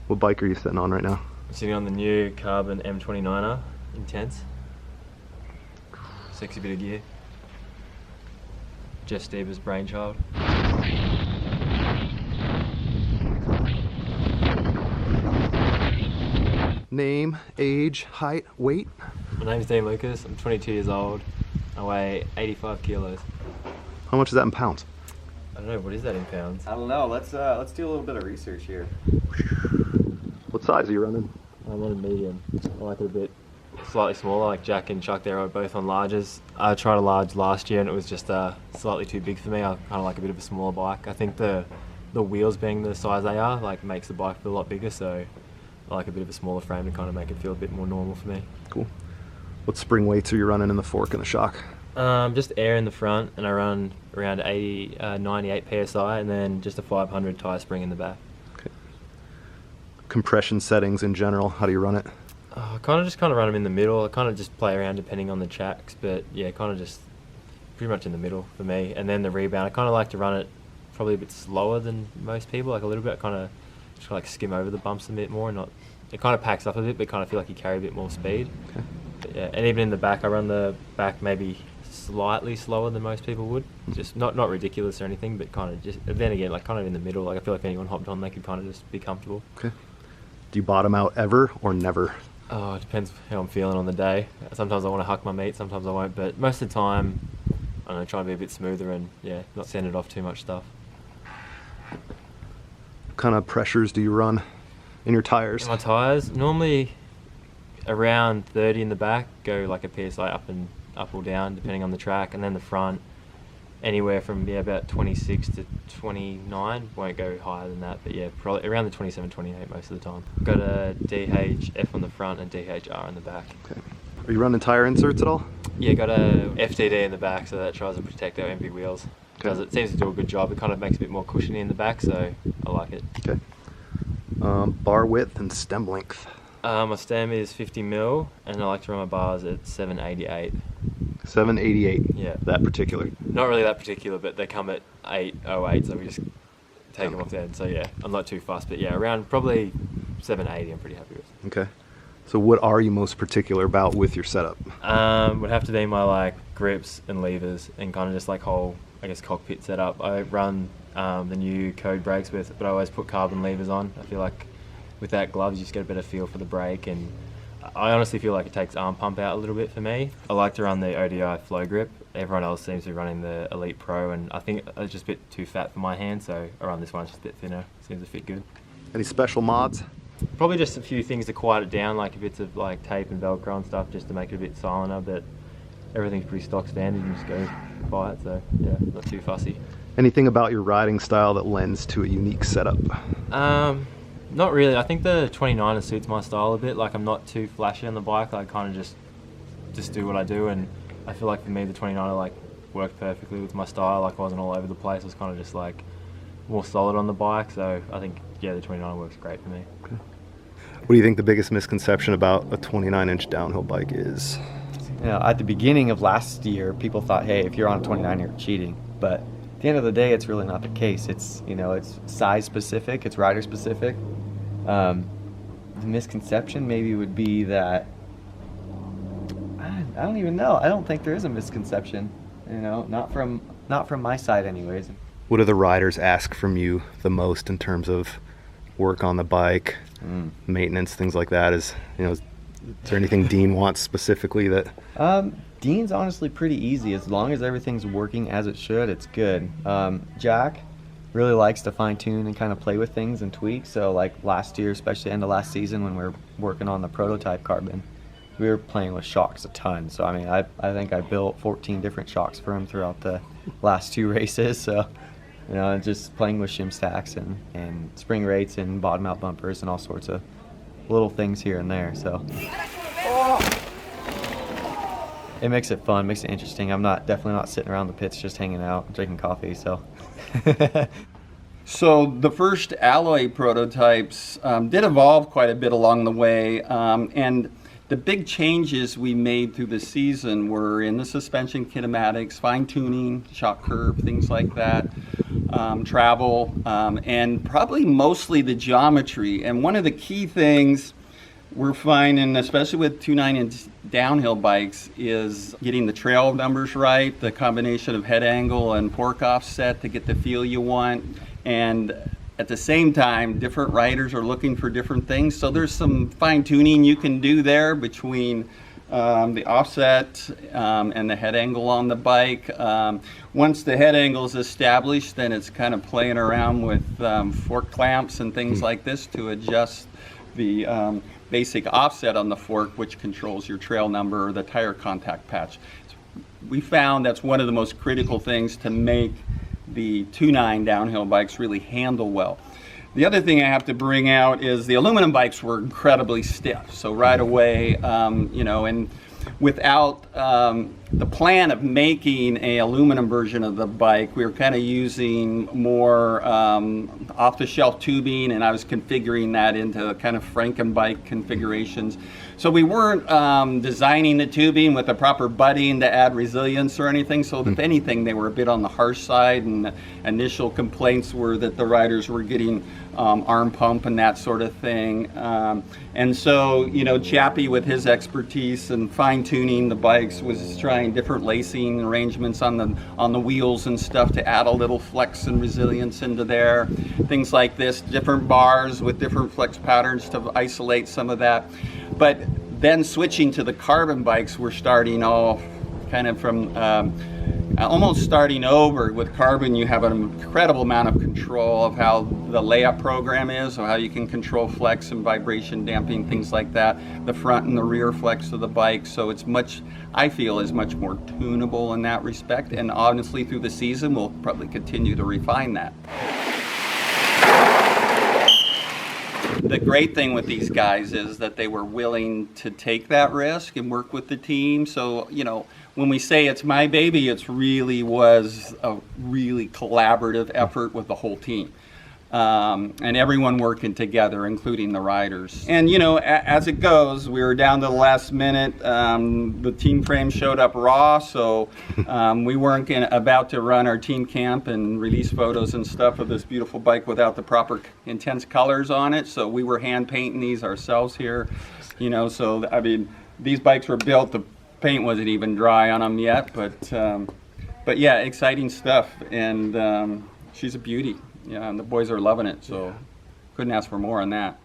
What bike are you sitting on right now? I'm sitting on the new Carbon M29er Intense. Sexy bit of gear. Jeff Steber's brainchild. Name, age, height, weight? My name's Dean Lucas. I'm 22 years old. I weigh 85 kilos. How much is that in pounds? I don't know, what is that in pounds? I don't know. Let's do a little bit of research here. What size are you running? I'm on a medium. I like it a bit slightly smaller, like Jack and Chuck there are both on larges. I tried a large last year and it was just slightly too big for me. I kind of like a bit of a smaller bike. I think the wheels being the size they are like makes the bike feel a lot bigger, so I like a bit of a smaller frame to kind of make it feel a bit more normal for me. Cool. What spring weights are you running in the fork and the shock? Just air in the front, and I run around 98 psi, and then just a 500 tire spring in the back. Okay. Compression settings in general, how do you run it? I kind of run them in the middle. I kind of just play around depending on the tracks, but yeah, kind of just pretty much in the middle for me. And then the rebound, I kind of like to run it probably a bit slower than most people, like a little bit, kind of just like skim over the bumps a bit more, and not. It kind of packs up a bit, but kind of feel like you carry a bit more speed. Okay. But yeah, and even in the back, I run the back maybe slightly slower than most people would. Just not ridiculous or anything, but kind of just. Then again, like kind of in the middle. Like I feel like if anyone hopped on, they could kind of just be comfortable. Okay. Do you bottom out ever or never? Oh, it depends how I'm feeling on the day. Sometimes I want to huck my meat, sometimes I won't. But most of the time, I don't know, try to be a bit smoother and yeah, not send it off too much stuff. What kind of pressures do you run in your tires? My tires normally around 30 in the back, go like a PSI up or down depending on the track, and then the front anywhere from about 26 to 29, won't go higher than that, but yeah, probably around the 27, 28 most of the time. Got a DHF on the front and DHR in the back. Okay. Are you running tire inserts at all? Yeah, got a FTD in the back, so that tries to protect our MP wheels. Okay. It seems to do a good job. It kind of makes it a bit more cushiony in the back, so I like it. Okay. Bar width and stem length. My stem is 50 mil, and I like to run my bars at 788. 788. Yeah. That particular. Not really that particular, but they come at 808, so we just take them off then. So yeah, I'm not too fussed, but yeah, around probably 780 I'm pretty happy with. Okay. So what are you most particular about with your setup? Would have to be my like grips and levers and kind of just like whole, I guess, cockpit setup. I run the new code brakes with, but I always put carbon levers on. I feel like with that gloves you just get a better feel for the brake, and I honestly feel like it takes arm pump out a little bit for me. I like to run the ODI flow grip. Everyone else seems to be running the Elite Pro, and I think it's just a bit too fat for my hand, so I run this one, it's just a bit thinner. Seems to fit good. Any special mods? Probably just a few things to quiet it down, like bits of like tape and Velcro and stuff, just to make it a bit silenter, but everything's pretty stock standard, you just go buy it, so yeah, not too fussy. Anything about your riding style that lends to a unique setup? Not really. I think the 29er suits my style a bit. Like I'm not too flashy on the bike. I kind of just do what I do, and I feel like for me the 29er like worked perfectly with my style. Like I wasn't all over the place. I was kind of just like more solid on the bike. So I think yeah, the 29er works great for me. Okay. What do you think the biggest misconception about a 29-inch downhill bike is? You know, at the beginning of last year, people thought, hey, if you're on a 29, you're cheating. But at the end of the day, it's really not the case. It's, you know, it's size specific, it's rider specific. The misconception maybe would be that I don't even know. I don't think there is a misconception. You know, not from my side, anyways. What do the riders ask from you the most in terms of work on the bike, maintenance, things like that? Is there anything Dean wants specifically that? Dean's honestly pretty easy. As long as everything's working as it should, it's good. Jack really likes to fine tune and kind of play with things and tweak. So like last year, especially end of last season when we were working on the prototype carbon, we were playing with shocks a ton. So I mean, I think I built 14 different shocks for him throughout the last 2 races. So you know, just playing with shim stacks and spring rates and bottom out bumpers and all sorts of little things here and there. So it makes it fun, makes it interesting. I'm definitely not sitting around the pits just hanging out, drinking coffee. So. So the first alloy prototypes did evolve quite a bit along the way, and The big changes we made through the season were in the suspension kinematics, fine-tuning, shock curve, things like that, travel, and probably mostly the geometry. And one of the key things we're finding, especially with 2.9-inch downhill bikes, is getting the trail numbers right, the combination of head angle and fork offset to get the feel you want. And at the same time, different riders are looking for different things. So there's some fine tuning you can do there between the offset and the head angle on the bike. Once the head angle is established, then it's kind of playing around with fork clamps and things like this to adjust the basic offset on the fork, which controls your trail number or the tire contact patch. We found that's one of the most critical things to make the 2.9 downhill bikes really handle well. The other thing I have to bring out is the aluminum bikes were incredibly stiff. So right away, you know, and without the plan of making a aluminum version of the bike, we were kind of using more off-the-shelf tubing, and I was configuring that into kind of Frankenbike configurations. So we weren't designing the tubing with the proper budding to add resilience or anything. So if anything, they were a bit on the harsh side, and the initial complaints were that the riders were getting arm pump and that sort of thing. And so, you know, Chappie, with his expertise and fine-tuning the bikes, was trying different lacing arrangements on the wheels and stuff to add a little flex and resilience into there. Things like this, different bars with different flex patterns to isolate some of that. But then switching to the carbon bikes, we're starting off kind of from almost starting over. With carbon, you have an incredible amount of control of how the layout program is, or how you can control flex and vibration damping, things like that, the front and the rear flex of the bike. So it's much, I feel, is much more tunable in that respect. And honestly, through the season, we'll probably continue to refine that. The great thing with these guys is that they were willing to take that risk and work with the team. So, you know, when we say it's my baby, it really was a really collaborative effort with the whole team. And everyone working together, including the riders. And, you know, as it goes, we were down to the last minute. The team frame showed up raw, so we weren't about to run our team camp and release photos and stuff of this beautiful bike without the proper intense colors on it. So we were hand painting these ourselves here, you know. So, I mean, these bikes were built, the paint wasn't even dry on them yet, but yeah, exciting stuff. And she's a beauty. Yeah, and the boys are loving it, so couldn't ask for more on that.